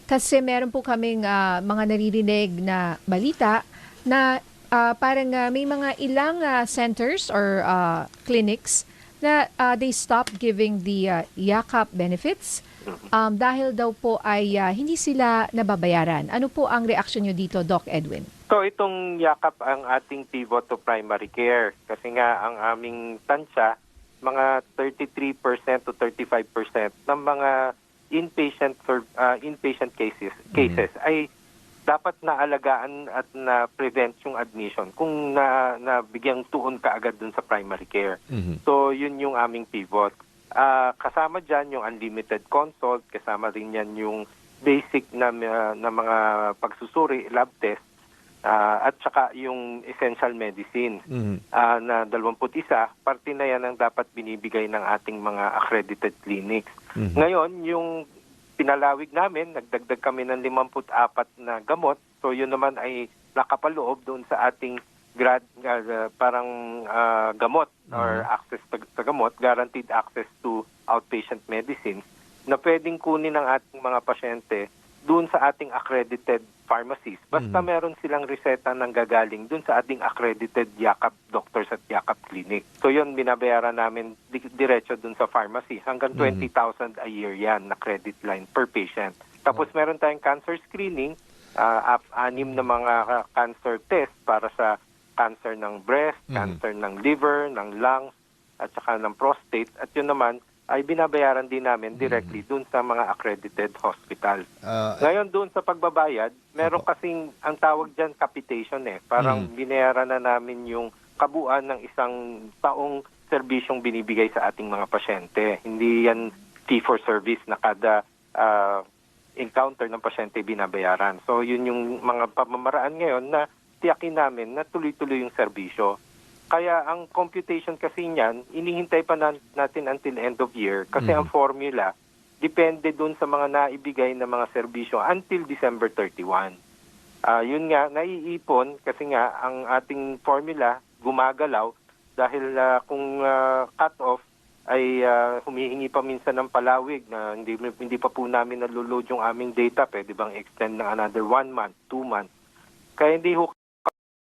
Kasi meron po kaming mga naririnig na balita na parang may mga ilang centers or clinics na they stopped giving the yakap benefits dahil daw po ay hindi sila nababayaran. Ano po ang reaksyon nyo dito, Doc Edwin? So itong yakap ang ating pivot to primary care kasi nga ang aming tansya, mga 33% to 35% ng mga inpatient cases ay dapat naalagaan at na-prevent yung admission kung nabigyang tuon ka agad dun sa primary care. So yun yung aming pivot. Kasama dyan yung unlimited consult, kasama rin yan yung basic na mga pagsusuri, lab test, at saka yung essential medicine na 21, parte na yan ang dapat binibigay ng ating mga accredited clinics. Ngayon, yung pinalawig namin, nagdagdag kami ng 54 na gamot. So yun naman ay nakapaloob doon sa ating gamot or access sa gamot, guaranteed access to outpatient medicine na pwedeng kunin ng ating mga pasyente doon sa ating accredited pharmacies. Basta meron silang reseta ng gagaling doon sa ating accredited yakap doctors at yakap clinic. So yun, binabayaran namin diretso doon sa pharmacy. Hanggang 20,000 a year yan na credit line per patient. Tapos meron tayong cancer screening, 6 na mga cancer test para sa cancer ng breast, cancer ng liver, ng lungs, at saka ng prostate. At yun naman, ay binabayaran din namin directly dun sa mga accredited hospital. Ngayon dun sa pagbabayad, meron kasing ang tawag dyan capitation Parang binayaran na namin yung kabuuan ng isang taong serbisyong binibigay sa ating mga pasyente. Hindi yan fee for service na kada encounter ng pasyente binabayaran. So yun yung mga pamamaraan ngayon na tiyakin namin na tuloy-tuloy yung serbisyo. Kaya ang computation kasi niyan, inihintay pa natin until end of year kasi ang formula depende dun sa mga naibigay na mga serbisyo until December 31. Yun nga, naiipon kasi nga ang ating formula gumagalaw dahil kung cut-off ay humihingi pa minsan ng palawig na hindi pa po namin naloload yung aming data. Pwede bang extend ng another 1 month, 2 months. Kaya hindi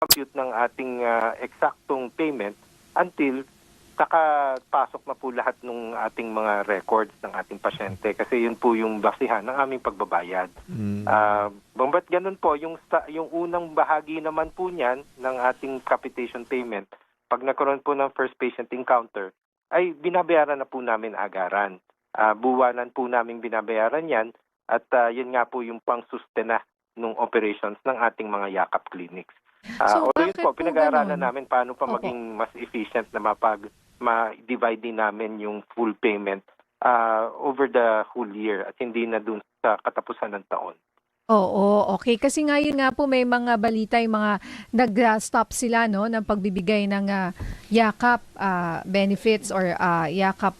compute ng ating eksaktong payment until nakapasok na po lahat ng ating mga records ng ating pasyente kasi yun po yung basihan ng aming pagbabayad. Ba't ganun po, yung unang bahagi naman po niyan ng ating capitation payment, pag nagkaroon po ng first patient encounter, ay binabayaran na po namin agaran. Buwanan po namin binabayaran yan at yun nga po yung pang-sustena ng operations ng ating mga yakap clinics. So, Yun po, bakit po pinag-aaralan ganun? namin paano pa maging mas efficient na ma-divide din namin yung full payment over the whole year at hindi na dun sa katapusan ng taon. Oo, okay. Kasi ngayon nga po may mga balita yung mga nag-stop sila no ng pagbibigay ng yakap benefits or yakap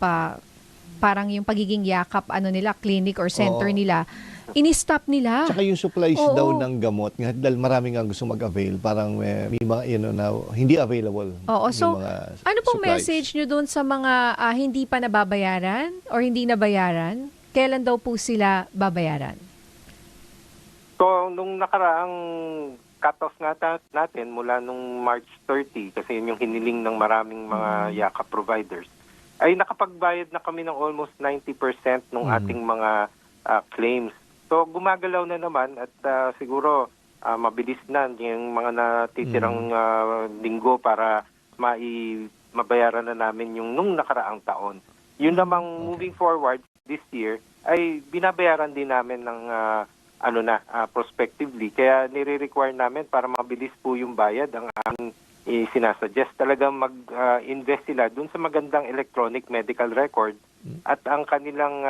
parang yung pagiging yakap nila clinic or center nila. Ini-stop nila. Tsaka yung supplies Oo. daw ng gamot, dahil maraming nga gusto mag-avail, parang may mga na hindi available. Oo, so yung mga ano pong supplies. message nyo doon sa mga hindi pa nababayaran or hindi nabayaran? Kailan daw po sila babayaran? So, nung nakaraang cut-off natin mula nung March 30, kasi yun yung hiniling ng maraming mga yakap providers, ay nakapagbayad na kami ng almost 90% ng ating mga claims. So, gumagalaw na naman at siguro mabilis na yung mga natitirang linggo para mabayaran na namin yung nung nakaraang taon. Yun namang moving forward this year ay binabayaran din namin ng prospectively. Kaya nire-require namin para mabilis po yung bayad ang aming sinasuggest. Talagang mag-invest sila dun sa magandang electronic medical record at ang kanilang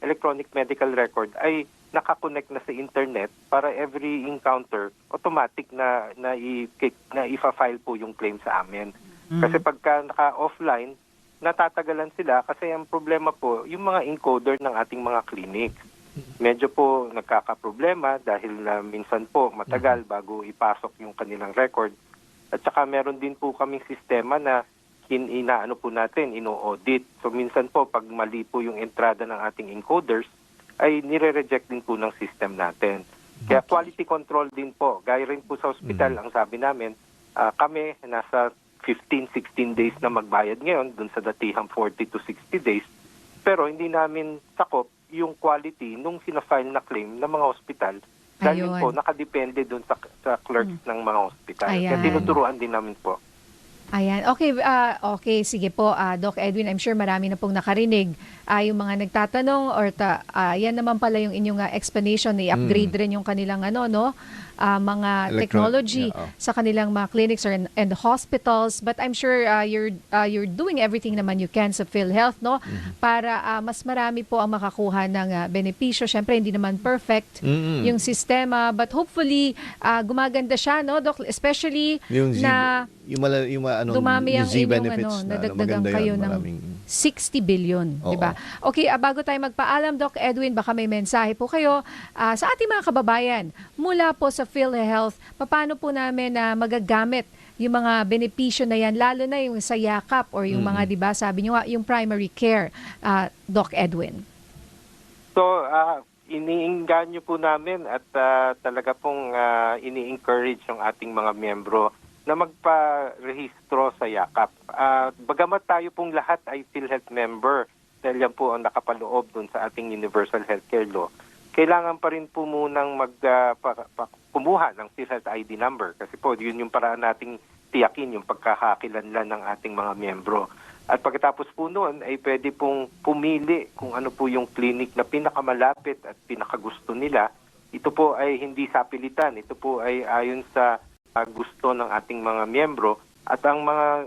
electronic medical record ay nakakonect na sa internet para every encounter automatic na ifa-file po yung claim sa amin. Kasi pagka naka-offline, natatagalan sila kasi ang problema po, yung mga encoder ng ating mga clinic. Medyo po nagkakaproblema dahil minsan po matagal bago ipasok yung kanilang record. At saka meron din po kaming sistema na ino-audit. So minsan po pag mali po yung entrada ng ating encoders, ay nire-reject din po ng system natin. Kaya quality control din po. Gaya rin po sa hospital, ang sabi namin, kami nasa 15-16 days na magbayad ngayon dun sa datihang 40 to 60 days. Pero hindi namin sakop yung quality nung sinafile na claim ng mga hospital. Dahil Ayun. po, nakadepende dun sa clerks ng mga hospital. Kaya Ayan. tinuturuan din namin po. Ayan. Okay, okay, sige po, Doc Edwin, I'm sure marami na pong nakarinig. Yung mga nagtatanong or yan naman pala yung inyong explanation, i-upgrade rin yung kanilang mga technology sa kanilang mga clinics or and hospitals. But I'm sure you're doing everything naman you can sa PhilHealth, no? Para mas marami po ang makakuha ng benepisyo. Syempre hindi naman perfect yung sistema, but hopefully gumaganda siya, no, Doc? Especially Yung dumami ang inyong benefits nadagdagan kayo ng 60 billion, di ba? Okay, bago tayo magpaalam, Doc Edwin, baka may mensahe po kayo sa ating mga kababayan mula po sa PhilHealth. Paano po namin magagamit yung mga benepisyo na yan, lalo na yung sa yakap or yung mga, di ba, sabi nyo nga, yung primary care, Doc Edwin? So, iniinganyo po namin at talaga pong ini-encourage yung ating mga miyembro na magpa-rehistro sa yakap. Bagamat tayo pong lahat ay PhilHealth member, dahil yan po ang nakapaloob dun sa ating Universal Healthcare Law, kailangan pa rin po munang kumuha ng PhilHealth ID number kasi po yun yung paraan nating tiyakin yung pagkakakilanlan ng ating mga miyembro. At pagkatapos po noon ay pwede pong pumili kung ano po yung clinic na pinakamalapit at pinakagusto nila. Ito po ay hindi sapilitan. Ito po ay ayon sa gusto ng ating mga miyembro. At ang mga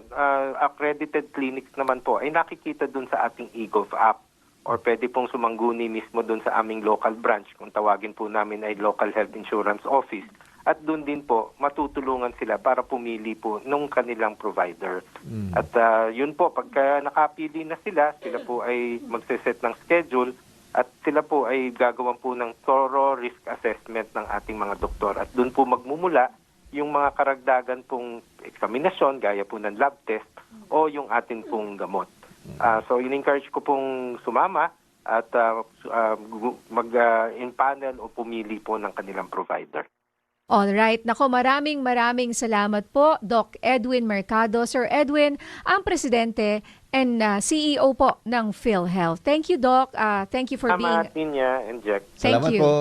accredited clinics naman po ay nakikita dun sa ating eGov app or pwede pong sumangguni mismo dun sa aming local branch kung tawagin po namin ay Local Health Insurance Office. At dun din po matutulungan sila para pumili po nung kanilang provider. At yun po, pagka nakapili na sila po ay magseset ng schedule at sila po ay gagawan po ng thorough risk assessment ng ating mga doktor. At dun po magmumula yung mga karagdagan pong eksaminasyon, gaya po ng lab test o yung atin pong gamot. So, in-encourage ko pong sumama at mag-in-panel o pumili po ng kanilang provider. Alright. Nako, maraming salamat po, Doc Edwin Mercado. Sir Edwin, ang Presidente and CEO po ng PhilHealth. Thank you, Doc. Thank you for being... Salamat, Ninya and Jack. Thank Salamat you. po.